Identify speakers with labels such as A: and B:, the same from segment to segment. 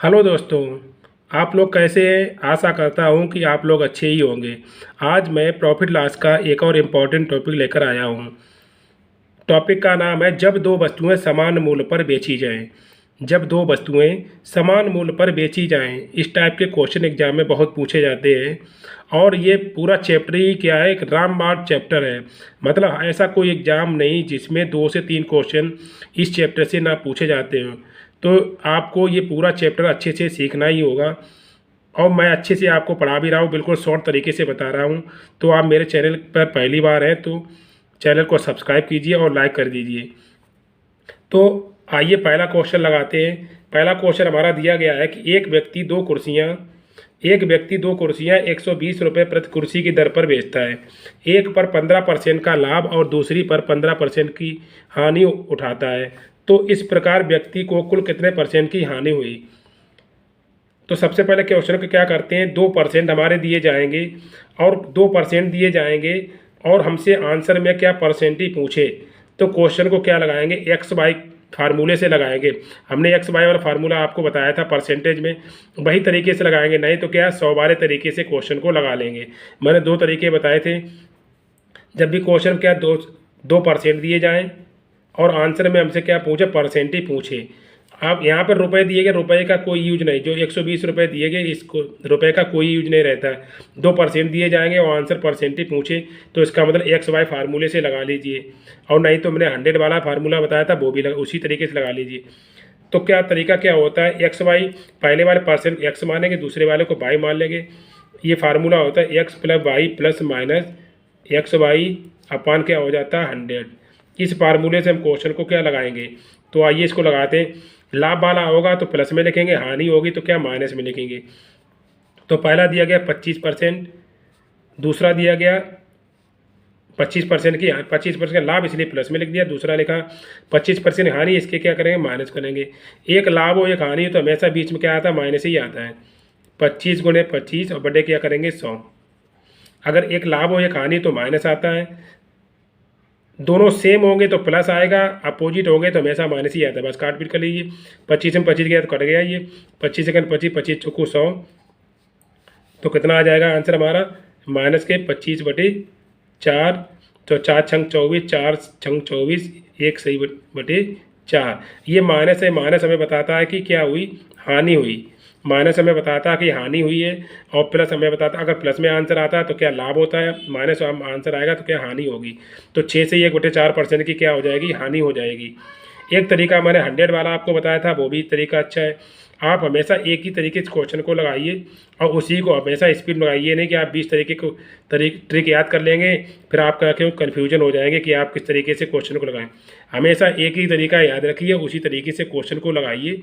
A: Hello दोस्तों। आप लोग कैसे हैं? आशा करता हूँ कि आप लोग अच्छे ही होंगे। आज मैं प्रॉफिट लॉस का एक और इम्पॉर्टेंट टॉपिक लेकर आया हूँ। टॉपिक का नाम है जब दो वस्तुएं समान मूल्य पर बेची जाएं। जब दो वस्तुएं समान मूल्य पर बेची जाएं, इस टाइप के क्वेश्चन एग्जाम में बहुत पूछे जाते हैं। और ये पूरा चैप्टर ही क्या है, एक रामबाण चैप्टर है। मतलब ऐसा कोई एग्ज़ाम नहीं जिसमें 2 से 3 क्वेश्चन इस चैप्टर से ना पूछे जाते हों। तो आपको ये पूरा चैप्टर अच्छे से सीखना ही होगा। और मैं अच्छे से आपको पढ़ा भी रहा हूँ, बिल्कुल शॉर्ट तरीके से बता रहा हूँ। तो आप मेरे चैनल पर पहली बार हैं तो चैनल को सब्सक्राइब कीजिए और लाइक कर दीजिए। तो आइए पहला क्वेश्चन लगाते हैं। पहला क्वेश्चन हमारा दिया गया है कि एक व्यक्ति दो कुर्सियाँ 120 रुपये प्रति कुर्सी की दर पर बेचता है। एक पर 15% का लाभ और दूसरी पर 15% की हानि उठाता है। तो इस प्रकार व्यक्ति को कुल कितने परसेंट की हानि हुई? तो सबसे पहले क्वेश्चन को क्या करते हैं, 2% हमारे दिए जाएंगे और 2% दिए जाएंगे और हमसे आंसर में क्या परसेंट ही पूछे। तो क्वेश्चन को क्या लगाएंगे, एक्स बाई फार्मूले से लगाएंगे। हमने एक्स बाई वाला फार्मूला आपको बताया था परसेंटेज में, वही तरीके से लगाएंगे। नहीं तो क्या 100 बारे तरीके से क्वेश्चन को लगा लेंगे। मैंने 2 तरीके बताए थे। जब भी क्वेश्चन क्या 2% दिए जाएँ और आंसर में हमसे क्या पूछे, परसेंट ही पूछे। आप यहाँ पर रुपए दिए गए, रुपए का कोई यूज नहीं। जो 120 रुपये दिए गए, इसको रुपए का कोई यूज नहीं रहता है। 2% दिए जाएंगे और आंसर परसेंट ही पूछे, तो इसका मतलब एक्स वाई फार्मूले से लगा लीजिए। और नहीं तो मैंने 100 वाला फार्मूला बताया था, वो भी उसी तरीके से लगा लीजिए। तो क्या तरीका क्या होता है, एक्स वाई पहले वाले परसेंट एक्स मानेंगे, दूसरे वाले को वाई मान लेंगे। ये फार्मूला होता है X plus Y plus minus X Y upon क्या हो जाता है 100। इस फार्मूले से हम क्वेश्चन को क्या लगाएंगे। तो आइए इसको लगाते हैं। लाभ वाला होगा तो प्लस में लिखेंगे, हानि होगी तो क्या माइनस में लिखेंगे। तो पहला दिया गया 25%, दूसरा दिया गया 25% की 25% का लाभ, इसलिए प्लस में लिख दिया। दूसरा लिखा 25% हानि, इसके क्या करेंगे, माइनस करेंगे। एक लाभ हो एक हानि हो तो हमेशा बीच में क्या आता है, माइनस ही आता है। 25 गुणे 25 और बड़े क्या करेंगे 100। अगर एक लाभ हो एक हानि तो माइनस आता है। दोनों सेम होंगे तो प्लस आएगा, अपोजिट होंगे तो हमेशा माइनस ही आता है। बस काट पीट कर लीजिए। 25 में 25 गया तो कट गया ये। 25 सेकंड 25, 25 चौको 100। तो कितना आ जाएगा आंसर हमारा, माइनस के 25/4। तो 4 छंग 24, 4 छंग 24, 1 सही बटे 4। ये माइनस है, माइनस हमें बताता है कि क्या हुई, हानि हुई। माइनस हमें बताता है कि हानि हुई है और प्लस हमें बताता है, अगर प्लस में आंसर आता है तो क्या लाभ होता है, माइनस आंसर आएगा तो क्या हानि होगी। तो 6 से 1/4% की क्या हो जाएगी, हानि हो जाएगी। एक तरीका मैंने 100 वाला आपको बताया था, वो भी तरीका अच्छा है। आप हमेशा एक ही तरीके से क्वेश्चन को लगाइए और उसी को हमेशा स्पीड में लगाइए। नहीं कि आप 20 तरीके को ट्रिक याद कर लेंगे, फिर आपका क्यों कन्फ्यूजन हो जाएंगे कि आप किस तरीके से क्वेश्चन को लगाएं। हमेशा एक ही तरीका याद रखिए, उसी तरीके से क्वेश्चन को लगाइए,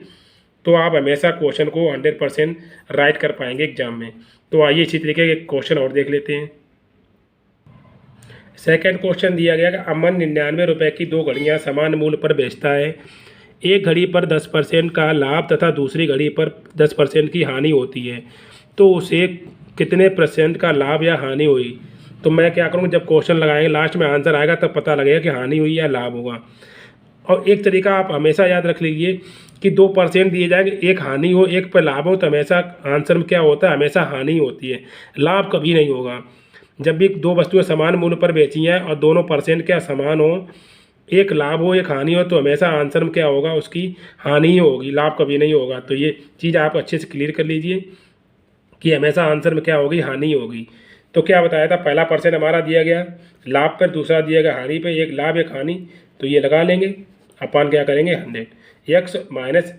A: तो आप हमेशा क्वेश्चन को 100% राइट कर पाएंगे एग्जाम में। तो आइए इसी तरीके के क्वेश्चन और देख लेते हैं। सेकंड क्वेश्चन दिया गया कि अमन 99 रुपये की 2 घड़ियाँ समान मूल्य पर बेचता है। एक घड़ी पर 10% का लाभ तथा दूसरी घड़ी पर 10% की हानि होती है। तो उसे कितने परसेंट का लाभ या हानि हुई। तो मैं क्या करूँगा, जब क्वेश्चन लगाएंगे लास्ट में आंसर आएगा तब पता लगेगा कि हानि हुई या लाभ होगा। और एक तरीका आप हमेशा याद रख लीजिए कि 2% दिए जाएंगे, एक हानि हो एक पर लाभ हो, तो हमेशा आंसर में क्या होता है, हमेशा हानि होती है, लाभ कभी नहीं होगा। जब भी दो वस्तुएं समान मूल्य पर बेची हैं और दोनों परसेंट क्या समान हो, एक लाभ हो एक हानि हो, तो हमेशा आंसर में क्या होगा, उसकी हानि ही होगी, लाभ कभी नहीं होगा। तो ये चीज़ आप अच्छे से क्लियर कर लीजिए कि हमेशा आंसर में क्या होगी, हानि होगी। तो क्या बताया था, पहला परसेंट हमारा दिया गया लाभ पर, दूसरा दिया गया हानि पर, एक लाभ एक हानि, तो ये लगा लेंगे। अपान क्या करेंगे 100, X minus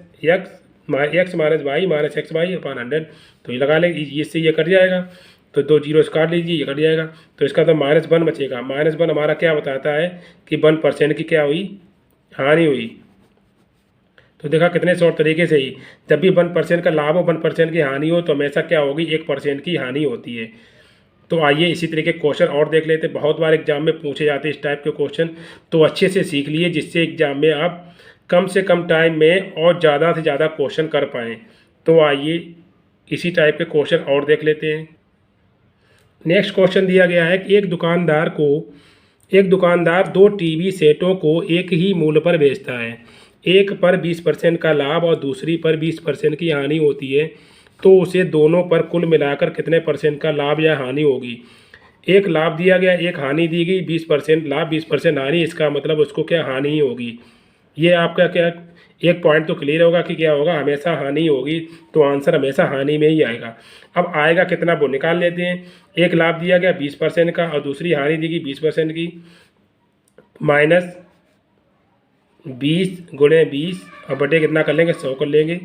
A: Y minus X Y upon 100। तो ये लगा लेंगे, इससे ये कट जाएगा, तो 2 जीरो काट लीजिए, ये कट जाएगा। तो इसका तो -1 बचेगा। -1 हमारा क्या बताता है कि 1% की क्या हुई, हानि हुई। तो देखा कितने शॉर्ट तरीके से ही, जब भी 1% का लाभ हो 1% की हानि हो तो हमेशा क्या होगी, 1% की हानि होती है। तो आइए इसी तरीके क्वेश्चन और देख लेते हैं। बहुत बार एग्जाम में पूछे जाते हैं इस टाइप के क्वेश्चन, तो अच्छे से सीख लिए जिससे एग्जाम में आप कम से कम टाइम में और ज़्यादा से ज़्यादा क्वेश्चन कर पाएँ। तो आइए इसी टाइप के क्वेश्चन और देख लेते हैं। नेक्स्ट क्वेश्चन दिया गया है कि एक दुकानदार 2 टीवी सेटों को एक ही मूल्य पर बेचता है। एक पर 20% का लाभ और दूसरी पर 20% की हानि होती है, तो उसे दोनों पर कुल मिलाकर कितने परसेंट का लाभ या हानि होगी। एक लाभ दिया गया, एक हानि दी गई, 20% लाभ 20% हानि, इसका मतलब उसको क्या हानि ही होगी। ये आपका क्या एक पॉइंट तो क्लियर होगा कि क्या होगा, हमेशा हानि होगी, तो आंसर हमेशा हानि में ही आएगा। अब आएगा कितना वो निकाल लेते हैं। एक लाभ दिया गया 20% का और दूसरी हानि दी गई 20% की, माइनस 20 गुणे 20 और बटे कितना कर लेंगे, 100 कर लेंगे।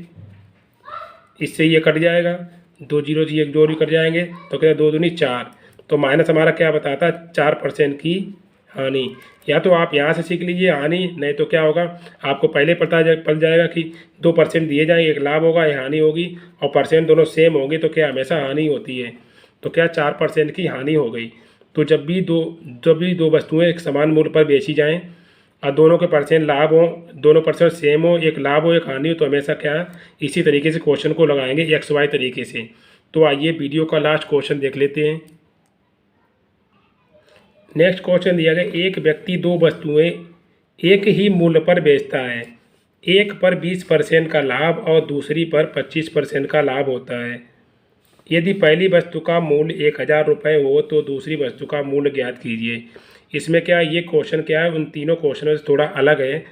A: इससे ये कट जाएगा, 2 जीरो जी 1 जोड़ी कट जाएंगे, तो क्या 2 दूनी 4। तो माइनस हमारा क्या बताता है, 4% की हानि। या तो आप यहाँ से सीख लीजिए हानि, नहीं तो क्या होगा, आपको पहले पता जाएगा कि 2% दिए जाएंगे, एक लाभ होगा एक हानि होगी, और परसेंट दोनों सेम होंगे तो क्या हमेशा हानि होती है। तो क्या 4% की हानि हो गई। तो जब भी दो वस्तुएं एक समान मूल्य पर बेची जाएं और दोनों के परसेंट लाभ हो, दोनों परसेंट सेम हो, एक लाभ हो एक हानि हो, तो हमेशा क्या इसी तरीके से क्वेश्चन को लगाएंगे XY तरीके से। तो आइए वीडियो का लास्ट क्वेश्चन देख लेते हैं। नेक्स्ट क्वेश्चन दिया गया, एक व्यक्ति दो वस्तुएं एक ही मूल्य पर बेचता है, एक पर 20% का लाभ और दूसरी पर 25% का लाभ होता है। यदि पहली वस्तु का मूल्य 1000 रुपये हो तो दूसरी वस्तु का मूल्य ज्ञात कीजिए। इसमें क्या ये क्वेश्चन क्या है, उन तीनों क्वेश्चनों से थोड़ा अलग है,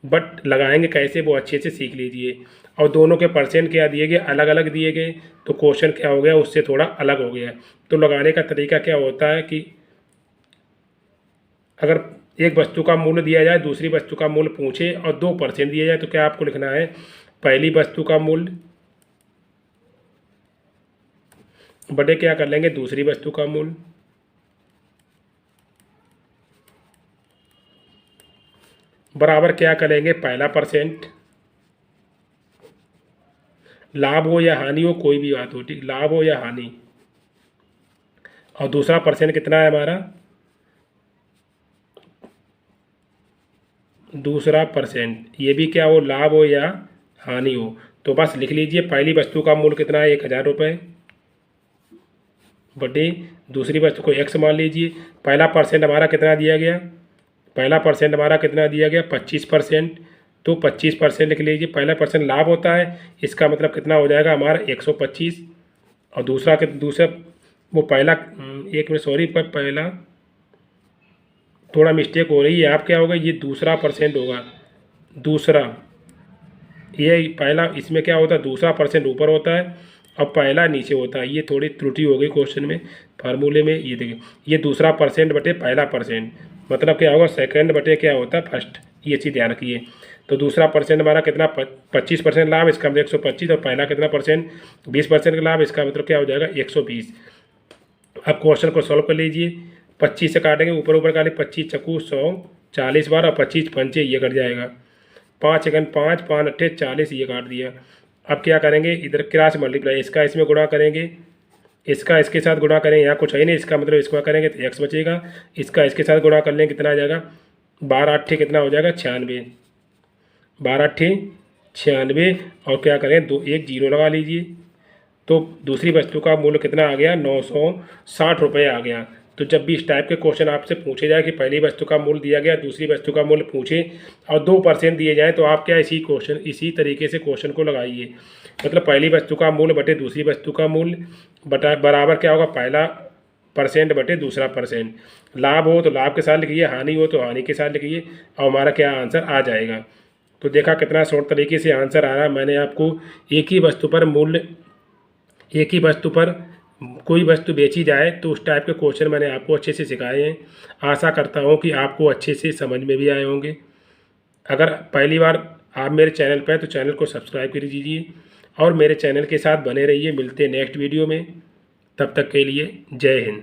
A: बट लगाएंगे कैसे वो अच्छे से सीख लीजिए। और दोनों के परसेंट क्या दिए गए, अलग अलग दिए गए, तो क्वेश्चन क्या हो गया, उससे थोड़ा अलग हो गया। तो लगाने का तरीका क्या होता है कि अगर एक वस्तु का मूल्य दिया जाए, दूसरी वस्तु का मूल्य पूछे और 2% दिया जाए, तो क्या आपको लिखना है, पहली वस्तु का मूल्य बटे क्या कर लेंगे, दूसरी वस्तु का मूल्य, बराबर क्या करेंगे, पहला परसेंट। लाभ हो या हानि हो, कोई भी बात हो, ठीक, लाभ हो या हानि, और दूसरा परसेंट कितना है हमारा, दूसरा परसेंट, ये भी क्या हो, लाभ हो या हानि हो। तो बस लिख लीजिए, पहली वस्तु का मूल्य कितना है, 1000 रुपये, बटे दूसरी वस्तु को x मान लीजिए। पहला परसेंट हमारा कितना दिया गया, पहला परसेंट हमारा कितना दिया गया, 25%। तो 25% लिख लीजिए, पहला परसेंट लाभ होता है, इसका मतलब कितना हो जाएगा हमारा 125। और दूसरा वो पहला, एक मिनट सॉरी, पर पहला थोड़ा मिस्टेक हो रही है, आप क्या होगा, ये दूसरा परसेंट होगा, दूसरा, ये पहला, इसमें क्या होता है, दूसरा परसेंट ऊपर होता है और पहला नीचे होता है। ये थोड़ी त्रुटि हो गई क्वेश्चन में, फार्मूले में। ये देखिए, ये दूसरा परसेंट बटे पहला परसेंट, मतलब क्या होगा, सेकंड बटे क्या होता है, फर्स्ट। ये चीज़ ध्यान रखिए। तो दूसरा परसेंट हमारा कितना, 25% लाभ, इसका मतलब 125, और पहला कितना परसेंट, 20% का लाभ, इसका मतलब क्या हो जाएगा, 120। अब क्वेश्चन को सॉल्व कर लीजिए। 25 से काटेंगे, ऊपर ऊपर काटेंगे, 25 चक्कू 100, 40 बार, और 25 पंचे ये कट जाएगा, 5 एकन 5, 5 अट्ठे 40, ये काट दिया। अब क्या करेंगे, इधर क्रॉस मल्टीप्लाई, इसका इसमें गुणा करेंगे, इसका इसके साथ गुणा करेंगे, यहाँ कुछ है नहीं, इसका मतलब इसको करेंगे तो x बचेगा, इसका इसके साथ गुणा कर लेंगे, कितना आ जाएगा, 12 अट्ठे कितना हो जाएगा, 96, 12 अट्ठे 96। और क्या करें, एक जीरो लगा लीजिए। तो दूसरी वस्तु का मूल्य कितना आ गया, 960 रुपये आ गया। तो जब भी इस टाइप के क्वेश्चन आपसे पूछे जाए कि पहली वस्तु का मूल्य दिया गया, दूसरी वस्तु का मूल्य पूछे और 2% दिए जाए, तो आप क्या इसी तरीके से क्वेश्चन को लगाइए। मतलब पहली वस्तु का मूल्य बटे दूसरी वस्तु का मूल्य बराबर क्या होगा, पहला परसेंट बटे दूसरा परसेंट। लाभ हो तो लाभ के साथ लिखिए, हानि हो तो हानि के साथ लिखिए, और हमारा क्या आंसर आ जाएगा। तो देखा कितना शॉर्ट तरीके से आंसर आ रहा है। मैंने आपको एक ही वस्तु पर कोई वस्तु बेची जाए तो उस टाइप के क्वेश्चन मैंने आपको अच्छे से सिखाए हैं। आशा करता हूँ कि आपको अच्छे से समझ में भी आए होंगे। अगर पहली बार आप मेरे चैनल पर हैं तो चैनल को सब्सक्राइब कर दीजिए और मेरे चैनल के साथ बने रहिए। मिलते हैं नेक्स्ट वीडियो में, तब तक के लिए जय हिंद।